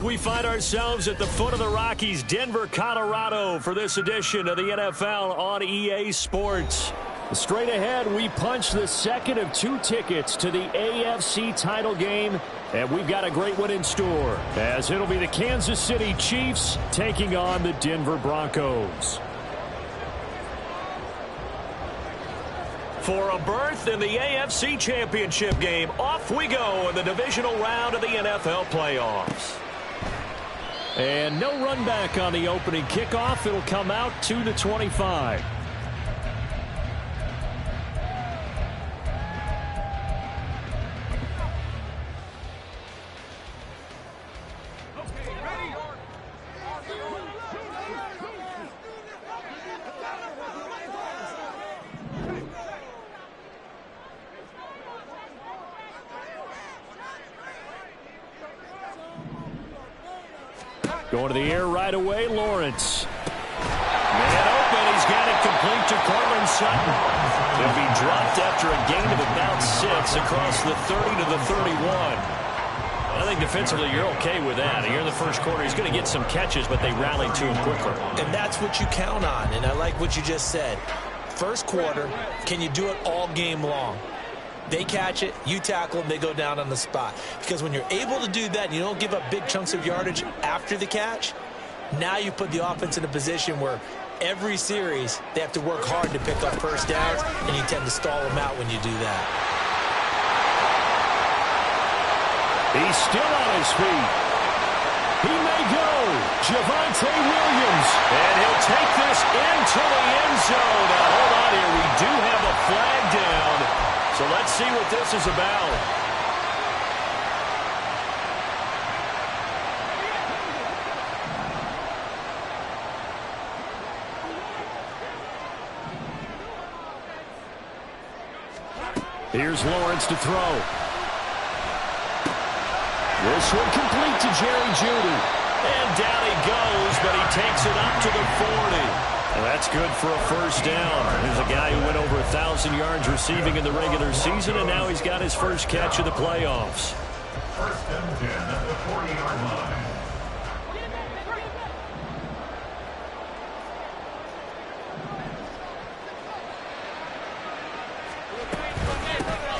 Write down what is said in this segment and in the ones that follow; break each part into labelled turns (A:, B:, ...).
A: we find ourselves at the foot of the Rockies, Denver, Colorado, for this edition of the NFL on EA Sports. Straight ahead, we punch the second of 2 tickets to the AFC title game, and we've got a great one in store, as it'll be the Kansas City Chiefs taking on the Denver Broncos. For a berth in the AFC Championship game, off we go in the divisional round of the NFL playoffs. And no run back on the opening kickoff. It'll come out to the 25. Going to the air right away, Lawrence. Man open, he's got it complete to Courtland Sutton. He'll be dropped after a gain of about 6 across the 30 to the 31. I think defensively you're okay with that. Here in the first quarter, he's going to get some catches, but they rallied to him quicker.
B: And that's what you count on, and I like what you just said. First quarter, can you do it all game long? They catch it, you tackle them, they go down on the spot. Because when you're able to do that and you don't give up big chunks of yardage after the catch, now you put the offense in a position where every series they have to work hard to pick up first downs, and you tend to stall them out when you do that.
A: He's still on his feet. He may go. Javonte Williams. And he'll take this into the end zone. Now, hold on here. We do have a flag down. So let's see what this is about. Here's Lawrence to throw. This one complete to Jerry Jeudy. And down he goes, but he takes it up to the 40. Well, that's good for a first down. Here's a guy who went over 1,000 yards receiving in the regular season, and now he's got his first catch of the playoffs.
C: First and 10 at the 40-yard line.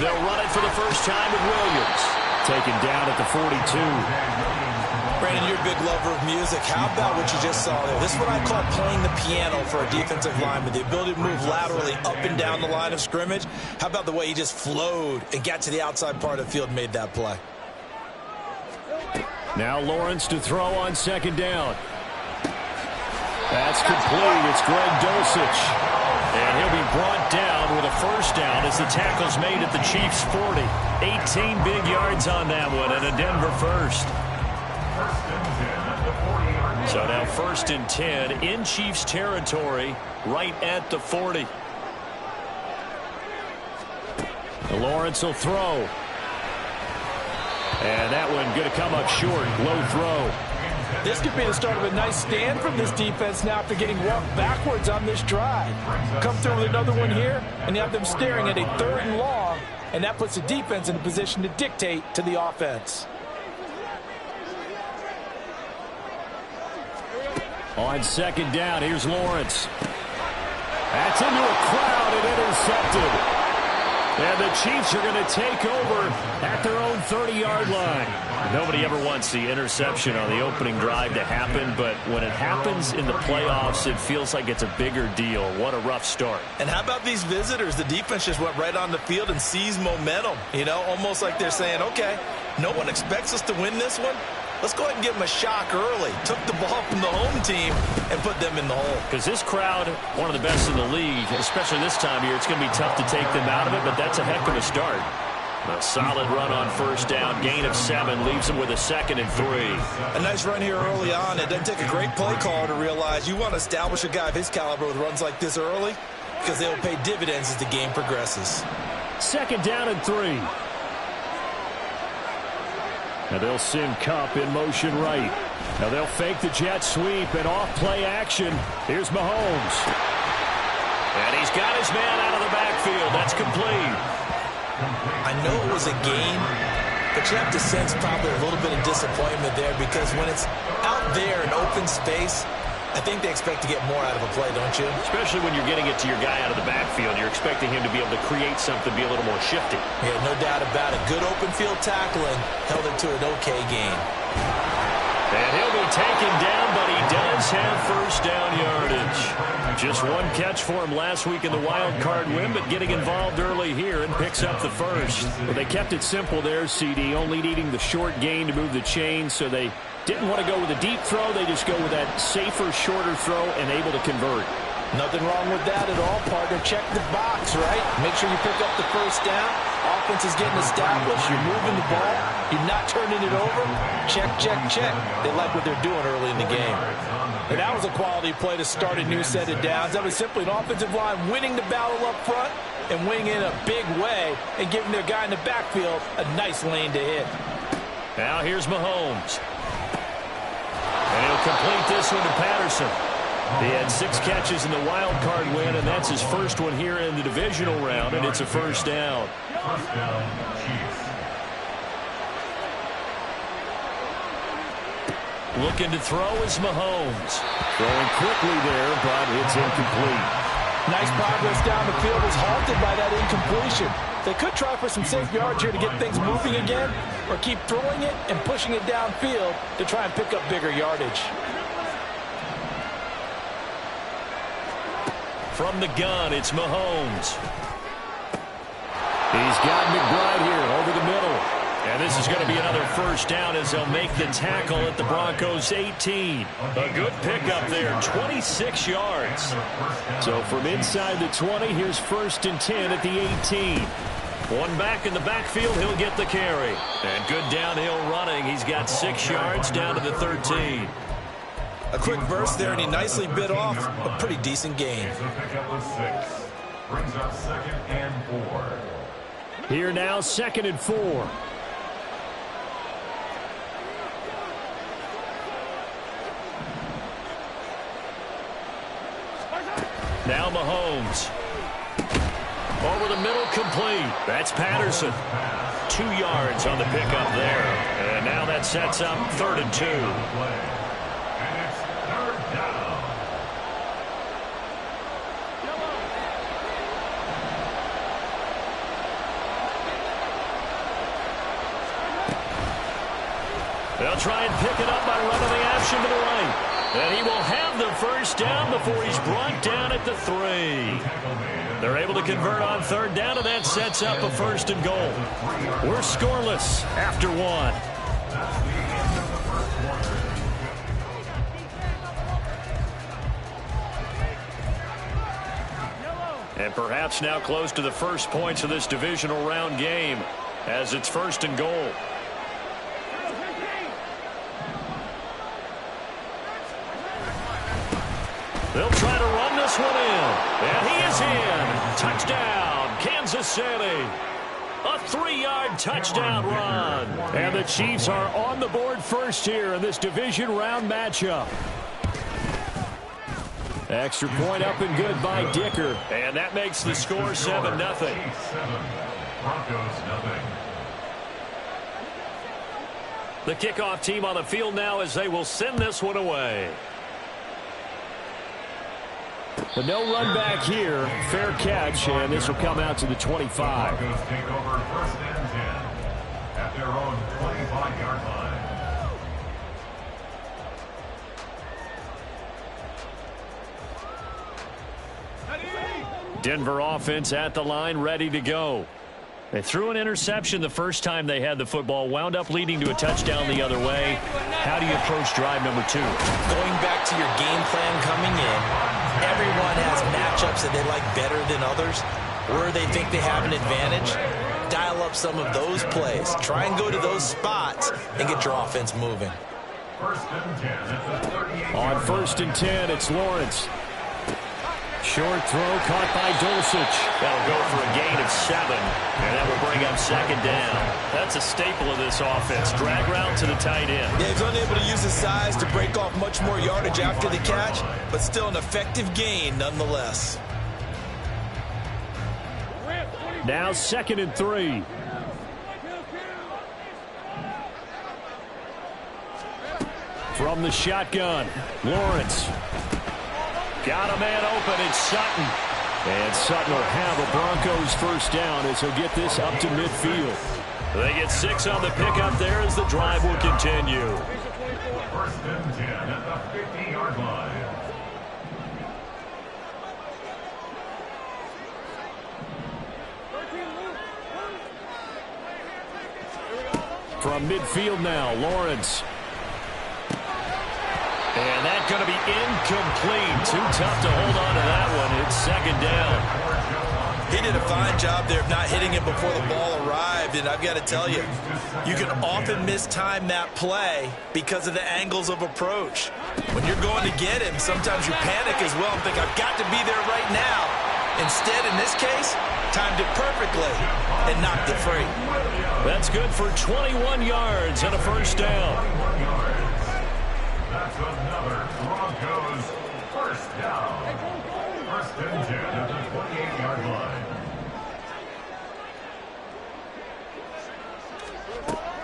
A: They'll run it for the first time with Williams. Taken down at the 42.
B: Brandon, you're a big lover of music. How about what you just saw there? This is what I call playing the piano for a defensive lineman. The ability to move laterally up and down the line of scrimmage. How about the way he just flowed and got to the outside part of the field and made that play?
A: Now Lawrence to throw on second down. That's complete. It's Greg Dulcich. And he'll be brought down with a first down as the tackle's made at the Chiefs' 40. 18 big yards on that one and a Denver first. So now first and 10 in Chiefs territory right at the 40. Lawrence will throw. And that one going to come up short. Low throw.
D: This could be the start of a nice stand from this defense now after getting walked backwards on this drive. Come through with another one here, and you have them staring at a 3rd and long, and that puts the defense in a position to dictate to the offense.
A: On second down, here's Lawrence. That's into a crowd and intercepted. And the Chiefs are going to take over at their own 30-yard line. Nobody ever wants the interception on the opening drive to happen, but when it happens in the playoffs, it feels like it's a bigger deal. What a rough start.
B: And how about these visitors? The defense just went right on the field and seized momentum. You know, almost like they're saying, okay, no one expects us to win this one. Let's go ahead and give them a shock early. Took the ball from the home team and put them in the hole.
A: Because this crowd, one of the best in the league, especially this time of year, it's going to be tough to take them out of it, but that's a heck of a start. A solid run on first down. Gain of 7 leaves them with a 2nd and 3.
B: A nice run here early on. It doesn't take a great play caller to realize you want to establish a guy of his caliber with runs like this early because they will pay dividends as the game progresses.
A: 2nd down and 3. Now they'll send Kupp in motion right. Now they'll fake the jet sweep and off play action. Here's Mahomes. And he's got his man out of the backfield. That's complete.
B: I know it was a gain, but you have to sense probably a little bit of disappointment there because when it's out there in open space, I think they expect to get more out of a play, don't you?
A: Especially when you're getting it to your guy out of the backfield. You're expecting him to be able to create something, be a little more shifty.
B: Yeah, no doubt about it. Good open field tackling held it to an okay gain.
A: And he'll be taken down, but he does have first down yardage. Just one catch for him last week in the wild card win, but getting involved early here and picks up the first. But they kept it simple there, CD, only needing the short gain to move the chain, so they didn't want to go with a deep throw. They just go with that safer, shorter throw and able to convert.
D: Nothing wrong with that at all, partner. Check the box, right? Make sure you pick up the first down. Offense is getting established. You're moving the ball. You're not turning it over. Check, check, check. They like what they're doing early in the game. And that was a quality play to start a new set of downs. That was simply an offensive line winning the battle up front and winning in a big way and giving their guy in the backfield a nice lane to hit.
A: Now here's Mahomes. And he'll complete this one to Patterson. He had 6 catches in the wild card win, and that's his first one here in the divisional round, and it's a first down.
C: First down, Chiefs.
A: Looking to throw is Mahomes. Throwing quickly there, but it's incomplete.
D: Nice progress down the field was halted by that incompletion. They could try for some safe yards here to get things moving again, or keep throwing it and pushing it downfield to try and pick up bigger yardage.
A: From the gun, it's Mahomes. He's got McBride here over the middle. And this is going to be another first down as they'll make the tackle at the Broncos' 18. A good pickup there, 26 yards. So from inside the 20, here's 1st and 10 at the 18. One back in the backfield, he'll get the carry. And good downhill running. He's got 6 yards down to the 13.
B: A quick burst there, and he nicely bit off a pretty decent gain.
C: So pick up with 6. Brings up 2nd and 4.
A: Here now, 2nd and 4. Now Mahomes. Over the middle, complete. That's Patterson. 2 yards on the pickup there. And now that sets up 3rd and 2.
C: And it's 3rd down.
A: They'll try and pick it up by running the action to the right. And he will have the first down before he's brought down at the 3. They're able to convert on 3rd down, and that sets up a 1st and goal. We're scoreless after 1. And perhaps now close to the first points of this divisional round game as it's 1st and goal. They'll try to run this one in. And he is in. Touchdown, Kansas City. A 3-yard touchdown run. And the Chiefs are on the board first here in this division round matchup. Extra point up and good by Dicker. And that makes the score 7-0.
C: Broncos 0.
A: The kickoff team on the field now as they will send this one away. But no run back here. Fair catch, and this will come out to the 25.
C: Broncos take over 1st and 10 at their own 25-yard line.
A: Denver offense at the line, ready to go. They threw an interception the first time they had the football, wound up leading to a touchdown the other way. How do you approach drive number 2?
B: Going back to your game plan coming in, everyone has matchups that they like better than others, where they think they have an advantage. Dial up some of those plays. Try and go to those spots and get your offense moving.
C: 1st and 10 at the 38.
A: On 1st and 10, it's Lawrence. Short throw caught by Dulcich. That'll go for a gain of 7, and that will bring up 2nd down. That's a staple of this offense. Drag route to the tight end.
B: Yeah, he's unable to use his size to break off much more yardage after the catch, but still an effective gain nonetheless.
A: Now 2nd and 3. From the shotgun, Lawrence. Got a man open, it's Sutton. And Sutton will have a Broncos first down as he'll get this up to midfield. They get 6 on the pickup there as the drive will continue.
C: First and 10 at the 50-yard line.
A: From midfield now, Lawrence. And that's going to be incomplete. Too tough to hold on to that one. It's second down.
B: He did a fine job there of not hitting it before the ball arrived. And I've got to tell you, you can often mistime that play because of the angles of approach. When you're going to get him, sometimes you panic as well and think, I've got to be there right now. Instead, in this case, timed it perfectly and knocked it free.
A: That's good for 21 yards and a first down.
C: That's another Broncos first down. First and 10 at the 28-yard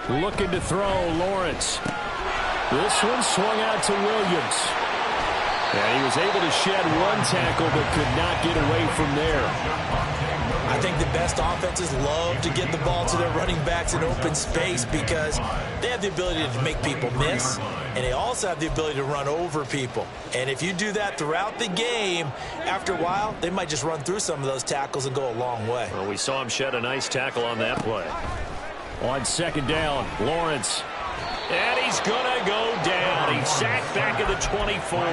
C: line.
A: Looking to throw, Lawrence. This one swung out to Williams. And he was able to shed one tackle but could not get away from there.
B: I think the best offenses love to get the ball to their running backs in open space because they have the ability to make people miss, and they also have the ability to run over people. And if you do that throughout the game, after a while, they might just run through some of those tackles and go a long way.
A: Well, we saw him shed a nice tackle on that play. On second down, Lawrence. And he's going to go down. He's sacked back at the 24.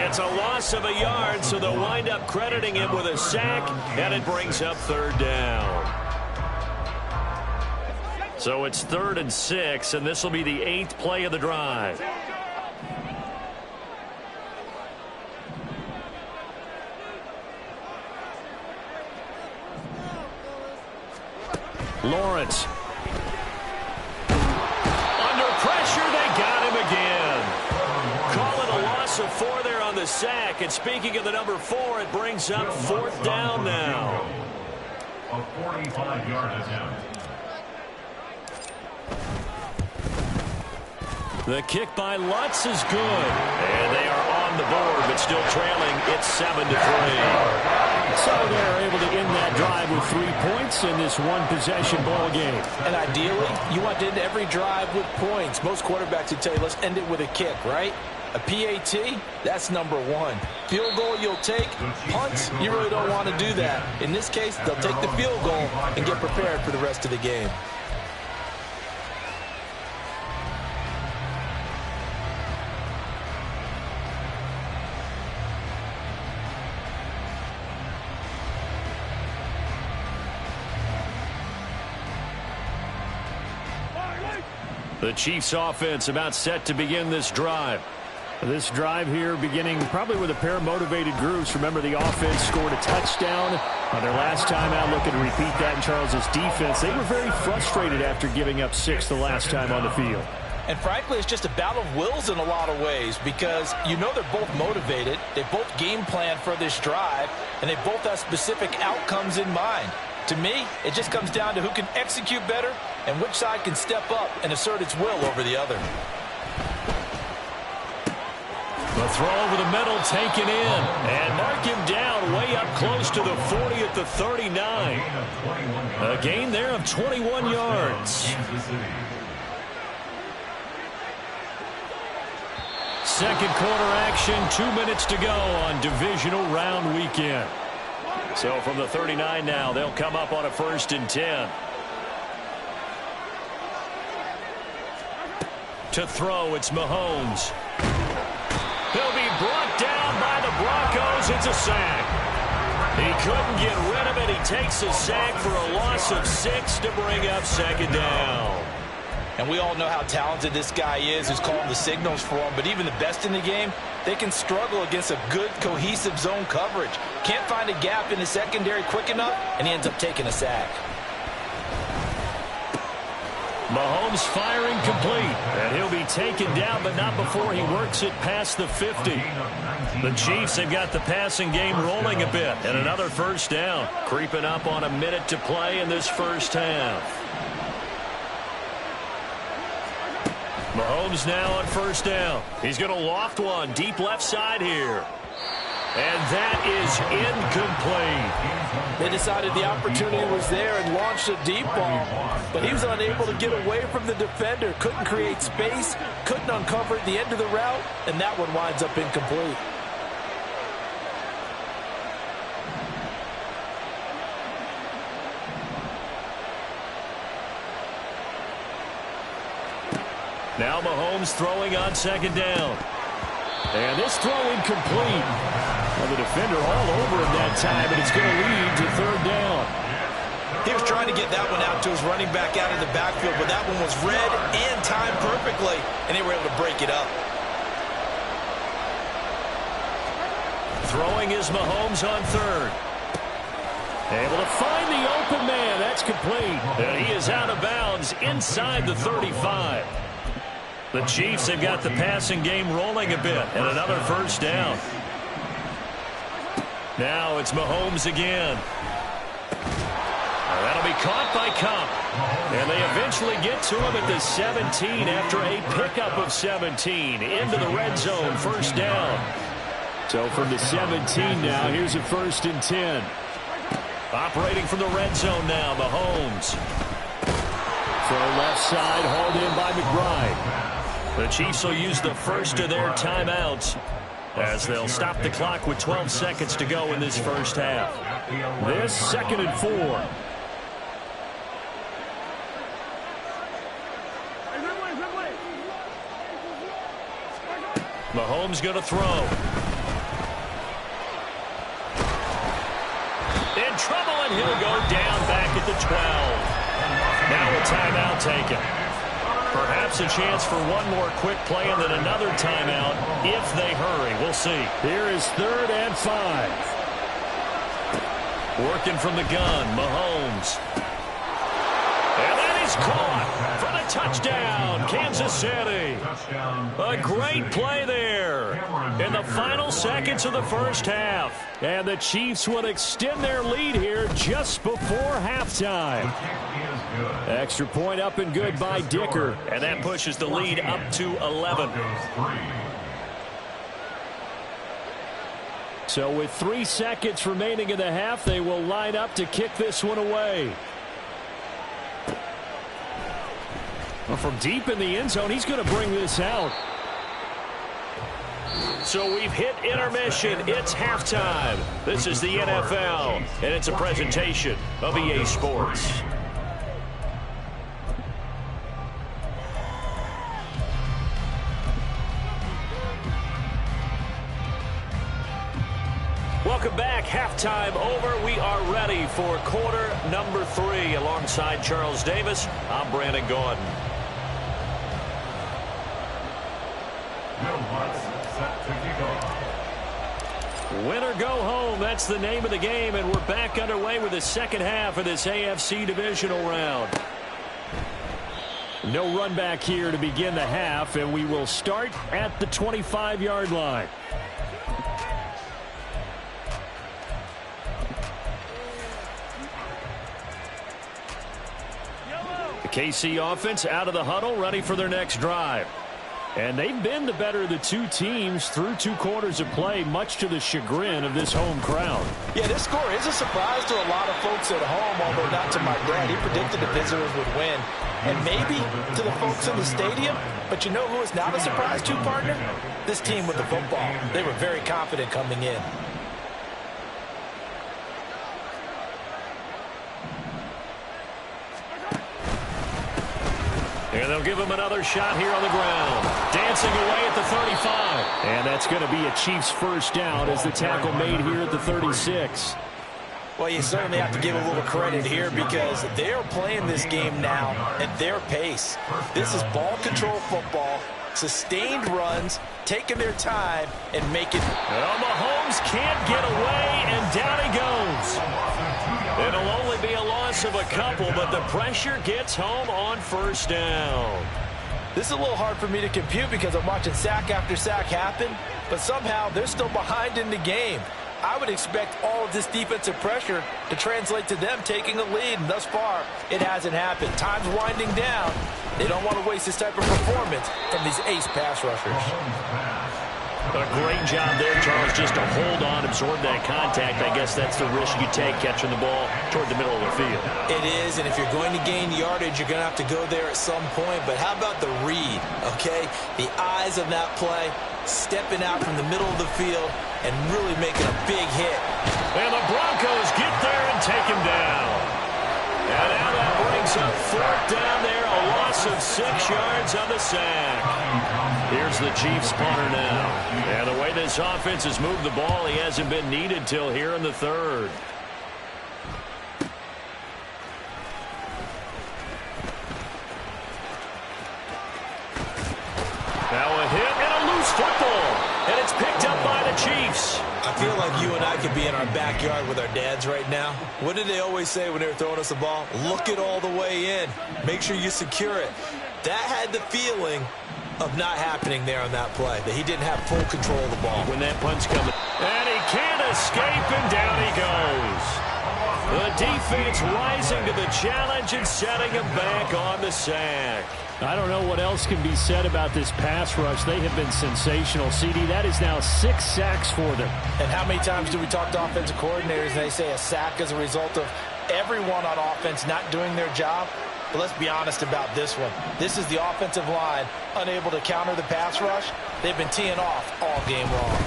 A: It's a loss of a yard, so they'll wind up crediting him with a sack, and it brings up third down. So it's 3rd and 6, and this will be the 8th play of the drive. Lawrence. Pressure, they got him again. Call it a loss of 4 there on the sack. And speaking of the number 4, it brings up 4th down now.
C: A 45-yard attempt.
A: The kick by Lutz is good. And they are on the board, but still trailing. It's 7-3. So they're able to end that drive with 3 points in this one-possession ball game.
D: And ideally, you want to end every drive with points. Most quarterbacks would tell you, let's end it with a kick, right? A PAT, that's number 1. Field goal you'll take. Punts, you really don't want to do that. In this case, they'll take the field goal and get prepared for the rest of the game.
A: The Chiefs offense about set to begin this drive. This drive here beginning probably with a pair of motivated groups. Remember, the offense scored a touchdown on their last time out. Looking to repeat that in Charles's defense. They were very frustrated after giving up 6 the last time on the field.
D: And frankly, it's just a battle of wills in a lot of ways because you know they're both motivated. They both game plan for this drive, and they both have specific outcomes in mind. To me, it just comes down to who can execute better and which side can step up and assert its will over the other.
A: The throw over the middle taken in. And mark him down way up close to the 40 at the 39. A gain there of 21 yards. Second quarter action, 2 minutes to go on divisional round weekend. So from the 39 now, they'll come up on a 1st and 10. To throw, it's Mahomes. He'll be brought down by the Broncos. It's a sack. He couldn't get rid of it. He takes a sack for a loss of 6 to bring up second down.
D: And we all know how talented this guy is who's calling the signals for him. But even the best in the game, they can struggle against a good, cohesive zone coverage. Can't find a gap in the secondary quick enough, and he ends up taking a sack.
A: Mahomes firing complete. And he'll be taken down, but not before he works it past the 50. The Chiefs have got the passing game rolling a bit. And another first down. Creeping up on a minute to play in this first half. Mahomes now on first down. He's going to loft one deep left side here. And that is incomplete.
D: They decided the opportunity was there and launched a deep ball, but he was unable to get away from the defender, couldn't create space, couldn't uncover the end of the route, and that one winds up incomplete.
A: Now Mahomes throwing on second down. And this throw incomplete. Well, the defender all over him that time, and it's going to lead to third down.
B: He was trying to get that one out to his running back out of the backfield, but that one was read and timed perfectly, and they were able to break it up.
A: Throwing is Mahomes on third. Able to find the open man. That's complete. And he is out of bounds inside the 35. The Chiefs have got the passing game rolling a bit, and another first down. Now it's Mahomes again. That'll be caught by Kupp. And they eventually get to him at the 17 after a pickup of 17 into the red zone, first down. So from the 17 now, here's a 1st and 10. Operating from the red zone now, Mahomes. Throw left side, hauled in by McBride. The Chiefs will use the first of their timeouts as they'll stop the clock with 12 seconds to go in this first half. This 2nd and 4. Mahomes going to throw. In trouble, and he'll go down back at the 12. Now a timeout taken. Perhaps a chance for one more quick play and then another timeout if they hurry. We'll see. Here is 3rd and 5. Working from the gun, Mahomes. And that is caught for the touchdown, Kansas City. A great play there in the final seconds of the first half. And the Chiefs would extend their lead here just before halftime. Extra point up and good by Dicker. And that pushes the lead up to 11. So with 3 seconds remaining in the half, they will line up to kick this one away. Well, from deep in the end zone, he's going to bring this out. So we've hit intermission. It's halftime. This is the NFL, and it's a presentation of EA Sports. Welcome back. Halftime over. We are ready for quarter number 3. Alongside Charles Davis, I'm Brandon Gaudin. Win or go home, that's the name of the game, and we're back underway with the second half of this AFC divisional round. No run back here to begin the half, and we will start at the 25-yard line. The KC offense out of the huddle, ready for their next drive. And they've been the better of the two teams through 2 quarters of play, much to the chagrin of this home crowd.
D: Yeah, this score is a surprise to a lot of folks at home, although not to my dad. He predicted the visitors would win. And maybe to the folks in the stadium, but you know who is not a surprise to, partner? This team with the football. They were very confident coming in.
A: And they'll give him another shot here on the ground. Dancing away at the 35. And that's going to be a Chiefs first down as the tackle made here at the 36.
D: Well, you certainly have to give a little credit here because they're playing this game now at their pace. This is ball control football, sustained runs, taking their time, and making...
A: Well, Mahomes can't get away, and down he goes. It'll only be a loss of a couple, but the pressure gets home on first down.
D: This is a little hard for me to compute because I'm watching sack after sack happen, but somehow they're still behind in the game. I would expect all of this defensive pressure to translate to them taking a lead, and thus far, it hasn't happened. Time's winding down, They don't want to waste this type of performance from these ace pass rushers.
A: A great job there, Charles, just to hold on, absorb that contact. I guess that's the risk you take catching the ball toward the middle of the field.
B: It is, and if you're going to gain yardage, you're going to have to go there at some point. But how about the read, okay? The eyes of that play, stepping out from the middle of the field and really making a big hit.
A: And the Broncos get there and take him down. And now that brings up 4th down there, a loss of 6 yards on the sack. Here's the Chiefs punter now. And the way this offense has moved the ball, he hasn't been needed till here in the 3rd. Now a hit and a loose football. And it's picked up by the Chiefs.
B: I feel like you and I could be in our backyard with our dads right now. What did they always say when they were throwing us the ball? Look it all the way in. Make sure you secure it. That had the feeling of not happening there on that play, that he didn't have full control of the ball.
A: When that punt's coming. And he can't escape, and down he goes. The defense rising to the challenge and setting him back on the sack. I don't know what else can be said about this pass rush. They have been sensational. CD, that is now 6 sacks for them.
D: And how many times do we talk to offensive coordinators and they say a sack is a result of everyone on offense not doing their job? But let's be honest about this one. This is the offensive line unable to counter the pass rush. They've been teeing off all game long.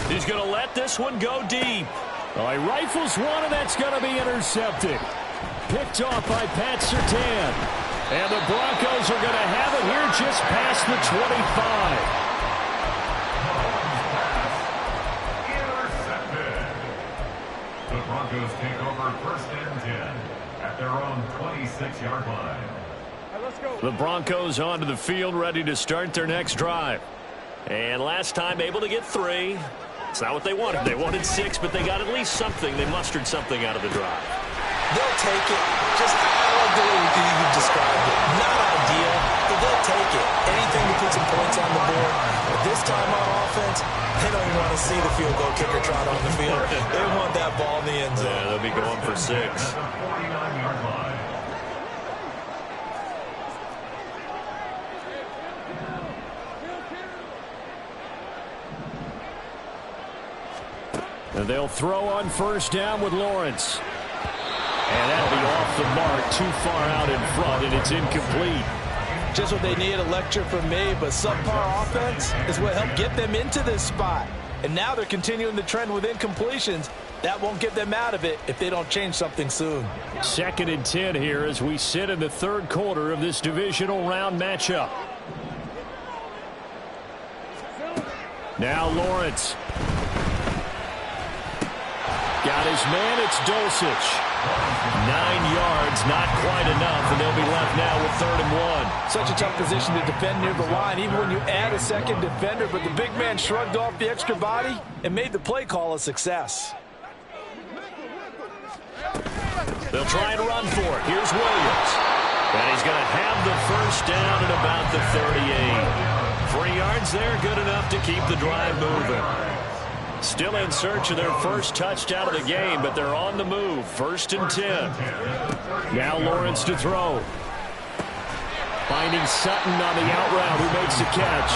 A: He's going to let this one go deep. He rifles one, and that's going to be intercepted. Picked off by Pat Surtain. And the Broncos are going to have it here just past the 25.
C: Intercepted. The Broncos take over 1st and 10 at their own 26-yard line.
A: The Broncos onto the field, ready to start their next drive. And last time able to get 3. It's not what they wanted. They wanted 6, but they got at least something. They mustered something out of the drive.
B: They'll take it. Just, I love the way you described it. Not ideal, but they'll take it. Anything to put some points on the board. But this time on offense, they don't even want to see the field goal kicker trot on the field. They want that ball in the end zone.
A: Yeah, they'll be going for 6.
C: At the 49-yard line.
A: And they'll throw on 1st down with Lawrence. And that'll be off the mark, too far out in front, and it's incomplete.
D: Just what they need, a lecture from me, but subpar offense is what helped get them into this spot. And now they're continuing the trend with incompletions. That won't get them out of it if they don't change something soon.
A: 2nd and 10 here as we sit in the 3rd quarter of this divisional round matchup. Now Lawrence. Got his man, it's Dulcich. 9 yards, not quite enough, and they'll be left now with 3rd and 1.
D: Such a tough position to defend near the line, even when you add a second defender, but the big man shrugged off the extra body and made the play call a success.
A: They'll try and run for it. Here's Williams. And he's going to have the 1st down at about the 38. 3 yards there, good enough to keep the drive moving. Still in search of their first touchdown of the game, but they're on the move. 1st and 10. Now Lawrence to throw. Finding Sutton on the out route, who makes the catch.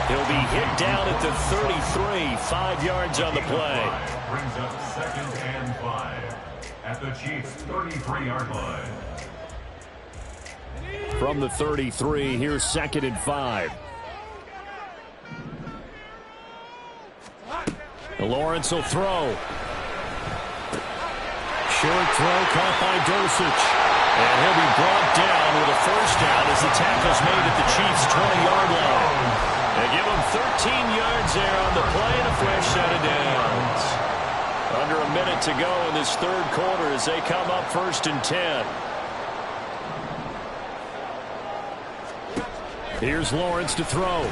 A: He'll be hit down at the 33, 5 yards on the play.
C: Brings up 2nd and 5 at the Chiefs' 33-yard line.
A: From the 33, here's 2nd and 5. Lawrence will throw. Short throw caught by Dulcich. And he'll be brought down with a 1st down as the tackle's made at the Chiefs' 20-yard line. They give him 13 yards there on the play and a fresh set of downs. Under a minute to go in this 3rd quarter as they come up 1st and 10. Here's Lawrence to throw.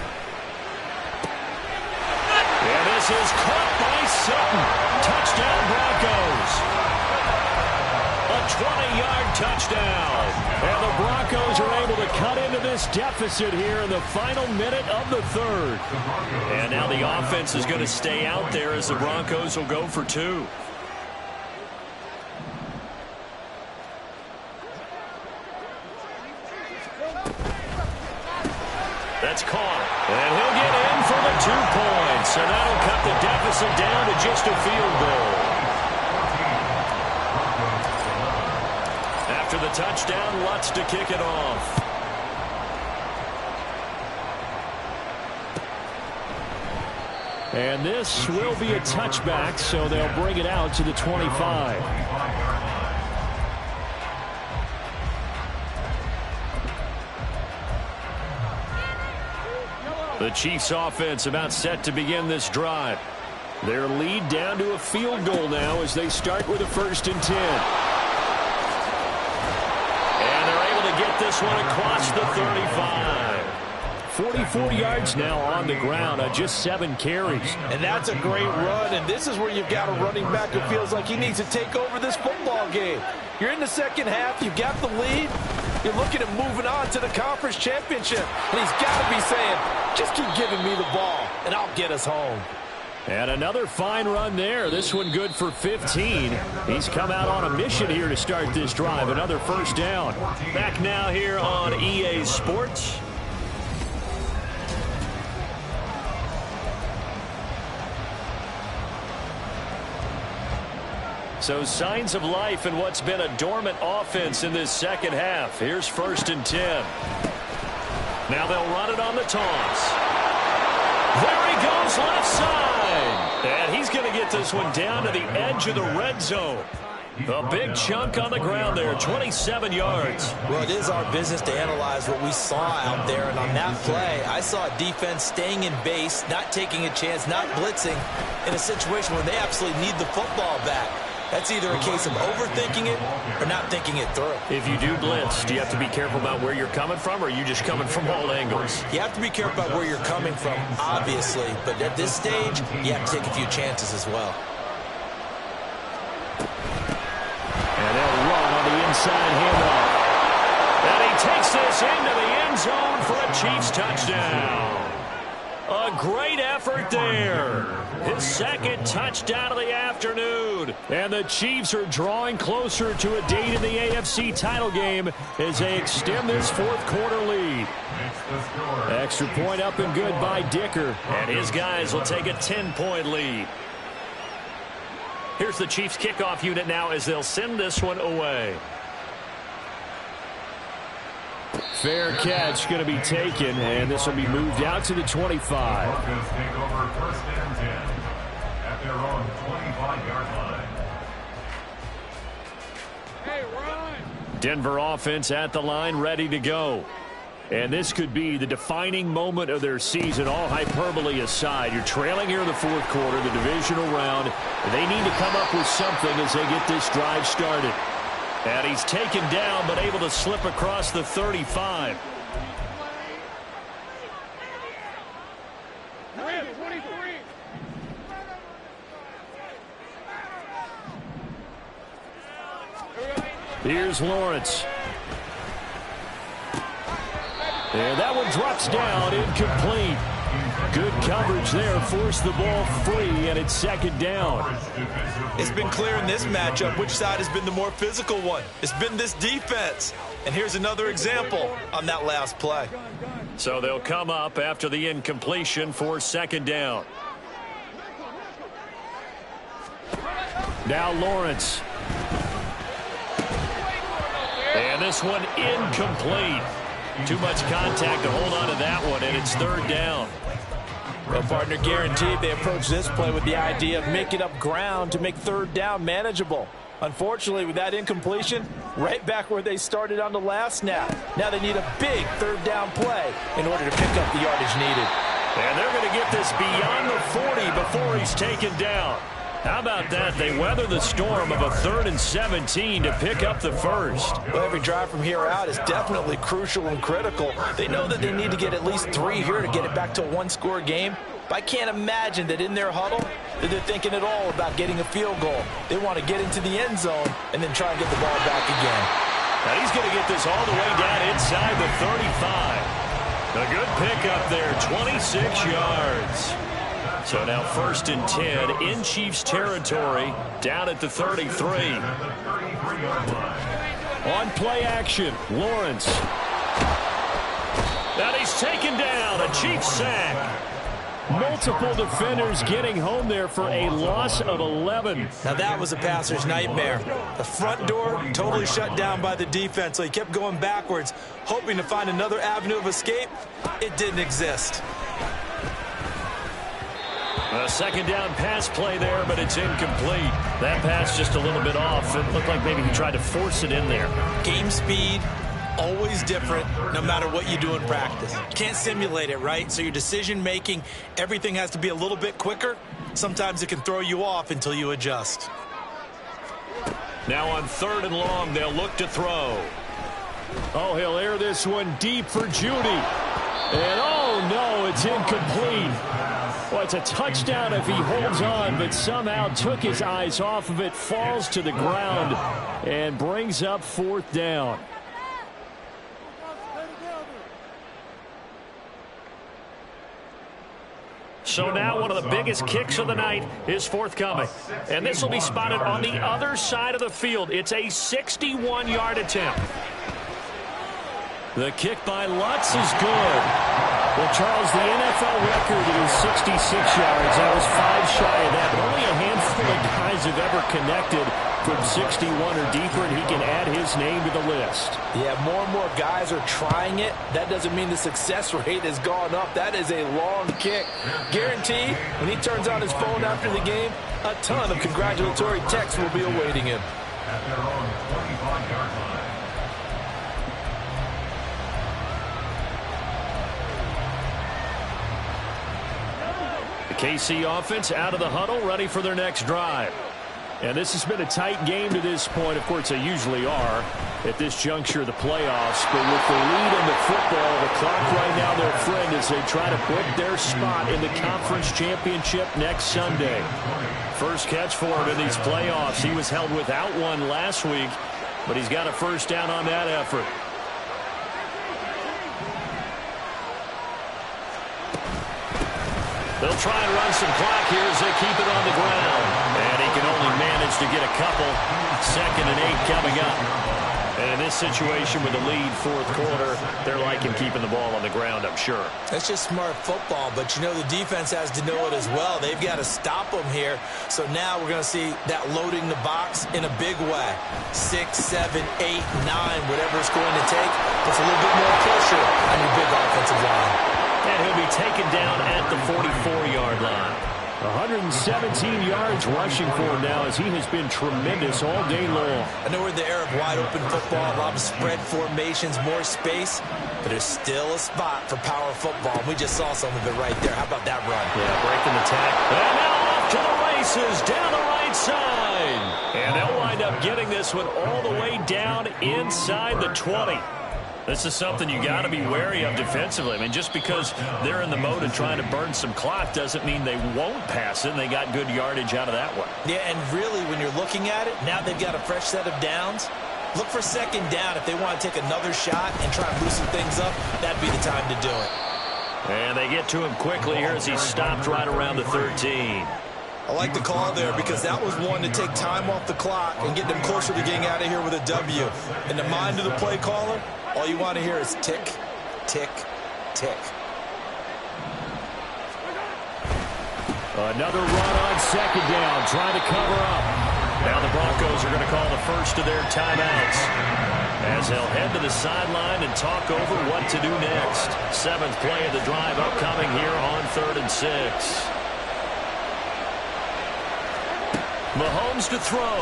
A: And this is caught by Sutton. Touchdown Broncos. A 20-yard touchdown. And the Broncos are able to cut into this deficit here in the final minute of the 3rd. And now the offense is going to stay out there as the Broncos will go for 2. And he'll get in for the 2 points. And that'll cut the deficit down to just a field goal. After the touchdown, Lutz to kick it off. And this will be a touchback, so they'll bring it out to the 25. The Chiefs offense about set to begin this drive. Their lead down to a field goal now as they start with a 1st and 10. And they're able to get this one across the 35. 44 yards now on the ground on just 7 carries.
D: And that's a great run, and this is where you've got a running back who feels like he needs to take over this football game. You're in the second half, you've got the lead, you're looking at moving on to the conference championship, and he's got to be saying, just keep giving me the ball, and I'll get us home.
A: And another fine run there. This one good for 15. He's come out on a mission here to start this drive. Another 1st down. Back now here on EA Sports. So signs of life in what's been a dormant offense in this second half. Here's 1st and 10. Now they'll run it on the toss. There he goes left side. And he's going to get this one down to the edge of the red zone. A big chunk on the ground there, 27 yards.
B: Well, it is our business to analyze what we saw out there. And on that play, I saw a defense staying in base, not taking a chance, not blitzing in a situation where they absolutely need the football back. That's either a case of overthinking it or not thinking it through.
A: If you do blitz, do you have to be careful about where you're coming from, or are you just coming from all angles?
B: You have to be careful about where you're coming from, obviously. But at this stage, you have to take a few chances as well.
A: And they'll run on the inside handoff. And he takes this into the end zone for a Chiefs touchdown. A great effort there. His 2nd touchdown of the afternoon. And the Chiefs are drawing closer to a date in the AFC title game as they extend this 4th quarter lead. Extra point up and good by Dicker. And his guys will take a 10-point lead. Here's the Chiefs kickoff unit now as they'll send this one away. Fair catch going to be taken, and this will be moved out to the 25.
C: Broncos take over 1st and 10 at their own 25-yard line.
A: Denver offense at the line, ready to go. And this could be the defining moment of their season, all hyperbole aside. You're trailing here in the 4th quarter, the divisional round. They need to come up with something as they get this drive started. And he's taken down, but able to slip across the 35. Here's Lawrence. And that one drops down, incomplete. Good coverage there, forced the ball free, and it's 2nd down.
B: It's been clear in this matchup which side has been the more physical one. It's been this defense. And here's another example on that last play.
A: So they'll come up after the incompletion for 2nd down. Now Lawrence. And this one incomplete. Too much contact to hold on to that one, and it's 3rd down.
D: Well, partner, guaranteed they approach this play with the idea of making up ground to make 3rd down manageable. Unfortunately, with that incompletion, right back where they started on the last snap. Now they need a big 3rd down play in order to pick up the yardage needed.
A: And they're going to get this beyond the 40 before he's taken down. How about that? They weather the storm of a 3rd and 17 to pick up the 1st.
D: Well, every drive from here out is definitely crucial and critical. They know that they need to get at least 3 here to get it back to a 1-score game. But I can't imagine that in their huddle that they're thinking at all about getting a field goal. They want to get into the end zone and then try and get the ball back again.
A: Now he's going to get this all the way down inside the 35. A good pickup there, 26 yards. So now 1st and 10 in Chiefs territory, down at the 33. On play action, Lawrence. And he's taken down. A Chiefs sack. Multiple defenders getting home there for a loss of 11.
B: Now that was a passer's nightmare. The front door totally shut down by the defense, so he kept going backwards, hoping to find another avenue of escape. It didn't exist.
A: A second down pass play there, but it's incomplete. That pass just a little bit off. It looked like maybe he tried to force it in there.
B: Game speed, always different, no matter what you do in practice. Can't simulate it, right? So your decision-making, everything has to be a little bit quicker. Sometimes it can throw you off until you adjust.
A: Now on 3rd and long, they'll look to throw. Oh, he'll air this one deep for Judy. And oh, no, it's incomplete. Well, it's a touchdown if he holds on, but somehow took his eyes off of it, falls to the ground, and brings up 4th down. So now one of the biggest kicks of the night is forthcoming. And this will be spotted on the other side of the field. It's a 61-yard attempt. The kick by Lutz is good. Well, Charles, the NFL record is 66 yards. That was 5 shy of that. But only a handful of guys have ever connected from 61 or deeper, and he can add his name to the list.
D: Yeah, more and more guys are trying it. That doesn't mean the success rate has gone up. That is a long kick. Guaranteed, when he turns on his phone after the game, a ton of congratulatory texts will be awaiting him.
C: At their own 25-yard line.
A: The KC offense out of the huddle, ready for their next drive. And this has been a tight game to this point. Of course, they usually are at this juncture of the playoffs. But with the lead in the football, the clock right now their friend as they try to put their spot in the conference championship next Sunday. First catch for him in these playoffs. He was held without one last week, but he's got a first down on that effort. They'll try and run some clock here as they keep it on the ground. And he can only manage to get a couple. 2nd and 8 coming up. And in this situation with the lead 4th quarter, they're liking keeping the ball on the ground, I'm sure.
B: That's just smart football, but you know the defense has to know it as well. They've got to stop them here. So now we're going to see that loading the box in a big way. 6, 7, 8, 9, whatever it's going to take. Puts a little bit more pressure on your big offensive line.
A: And he'll be taken down at the 44-yard line. 117 yards rushing for him now as he has been tremendous all day long.
B: I know we're in the era of wide-open football, a lot of spread formations, more space, but there's still a spot for power football. We just saw some of it right there. How about that run?
A: Yeah, breaking the tackle. And now off to the races down the right side. And they'll wind up getting this one all the way down inside the 20. This is something you got to be wary of defensively. I mean, just because they're in the mode of trying to burn some clock doesn't mean they won't pass it. And they got good yardage out of that one.
B: Yeah, and really, when you're looking at it, now they've got a fresh set of downs. Look for 2nd down if they want to take another shot and try and loosen things up. That'd be the time to do it.
A: And they get to him quickly here as he stopped right around the 13.
B: I like the call there because that was one to take time off the clock and get them closer to getting out of here with a W. In the mind of the play caller, all you want to hear is tick, tick, tick.
A: Another run on 2nd down, trying to cover up. Now the Broncos are going to call the first of their timeouts as they'll head to the sideline and talk over what to do next. 7th play of the drive upcoming here on 3rd and 6. Mahomes to throw.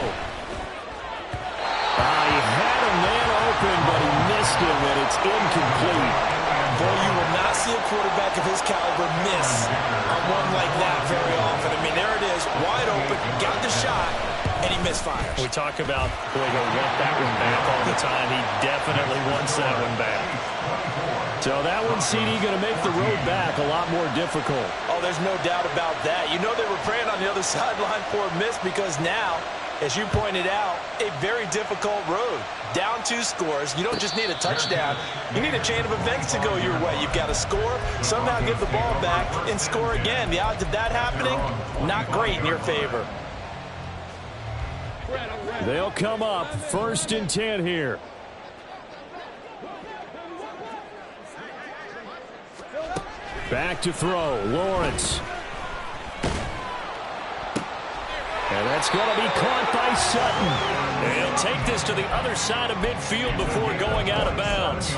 A: He had a man open, but he missed him, and it's incomplete.
B: Boy, you will not see a quarterback of his caliber miss on one like that very often. I mean, there it is, wide open, got the shot, and he misfires.
A: We talk about, boy, he'll want that one back all the time. He definitely wants that one back. So that one, CD, going to make the road back a lot more difficult.
B: Oh, there's no doubt about that. You know they were praying on the other sideline for a miss because now, as you pointed out, a very difficult road. Down 2 scores. You don't just need a touchdown. You need a chain of events to go your way. You've got to score, somehow give the ball back, and score again. The odds of that happening, not great in your favor.
A: They'll come up 1st and 10 here. Back to throw, Lawrence. And that's going to be caught by Sutton. And he'll take this to the other side of midfield before going out of bounds.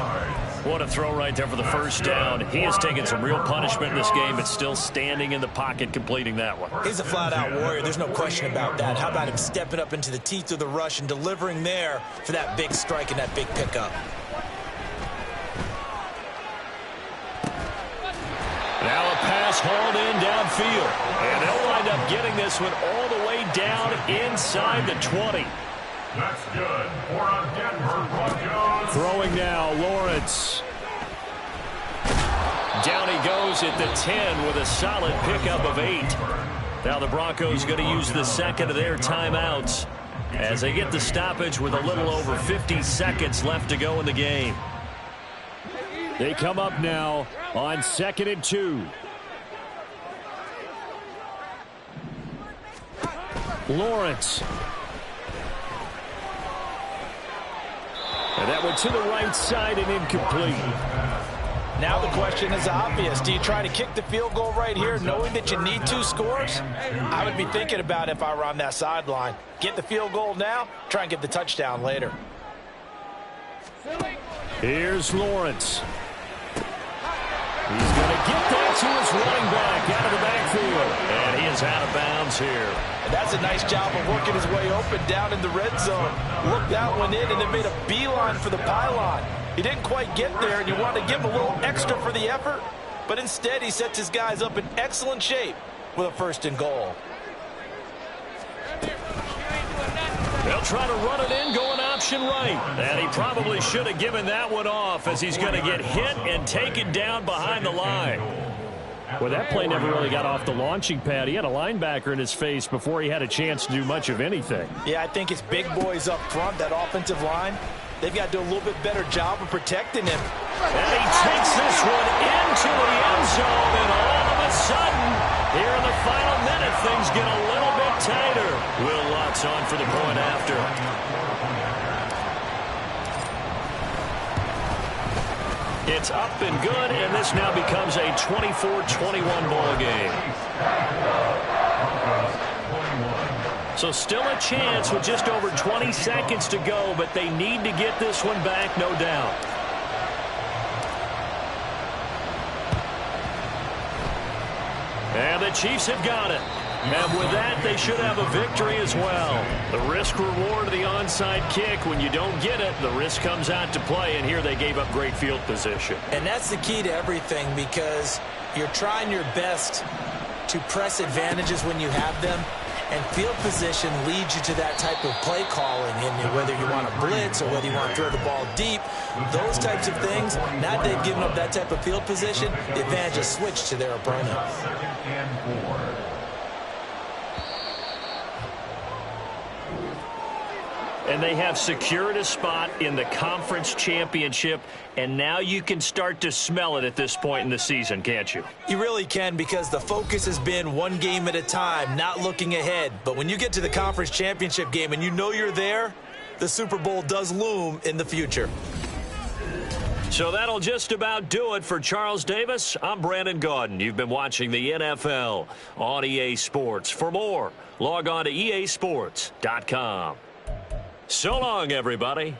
A: What a throw right there for the first down. He has taken some real punishment in this game, but still standing in the pocket completing that one.
B: He's a flat-out warrior. There's no question about that. How about him stepping up into the teeth of the rush and delivering there for that big strike and that big pickup?
A: Now a pass hauled in downfield. And they'll wind up getting this one all the way down inside the 20.
C: That's good for a Denver Broncos.
A: Throwing now, Lawrence. Down he goes at the 10 with a solid pickup of 8. Now the Broncos going to use the second of their timeouts as they get the stoppage with a little over 50 seconds left to go in the game. They come up now on 2nd and 2. Lawrence. And that went to the right side and incomplete.
D: Now the question is obvious. Do you try to kick the field goal right here knowing that you need 2 scores? I would be thinking about it if I were on that sideline. Get the field goal now, try and get the touchdown later.
A: Here's Lawrence. He's going to get that to his running back out of the backfield. And he is out of bounds here.
D: And that's a nice job of working his way open down in the red zone. Looked that one in and then made a beeline for the pylon. He didn't quite get there, and you wanted to give him a little extra for the effort. But instead, he sets his guys up in excellent shape with a 1st and goal.
A: They'll try to run it in, going option right. And he probably should have given that one off as he's going to get hit and taken down behind the line. Well, that play never really got off the launching pad. He had a linebacker in his face before he had a chance to do much of anything.
D: Yeah, I think it's big boys up front, that offensive line. They've got to do a little bit better job of protecting him.
A: And he takes this one into the end zone, and all of a sudden, here in the final minute, things get a little bit tighter. Will Lutz on for the point after. It's up and good, and this now becomes a 24-21 ball game. So still a chance with just over 20 seconds to go, but they need to get this one back, no doubt. And the Chiefs have got it. And with that, they should have a victory as well. The risk-reward of the onside kick, when you don't get it, the risk comes out to play, and here they gave up great field position.
B: And that's the key to everything, because you're trying your best to press advantages when you have them, and field position leads you to that type of play calling, and whether you want to blitz or whether you want to throw the ball deep, those types of things. Now they've given up that type of field position, the advantage is switched to their opponent.
C: 2nd and 4.
A: And they have secured a spot in the conference championship, and now you can start to smell it at this point in the season, can't you?
B: You really can, because the focus has been one game at a time, not looking ahead. But when you get to the conference championship game and you know you're there, the Super Bowl does loom in the future.
A: So that'll just about do it for Charles Davis. I'm Brandon Gaudin. You've been watching the NFL on EA Sports. For more, log on to easports.com. So long, everybody.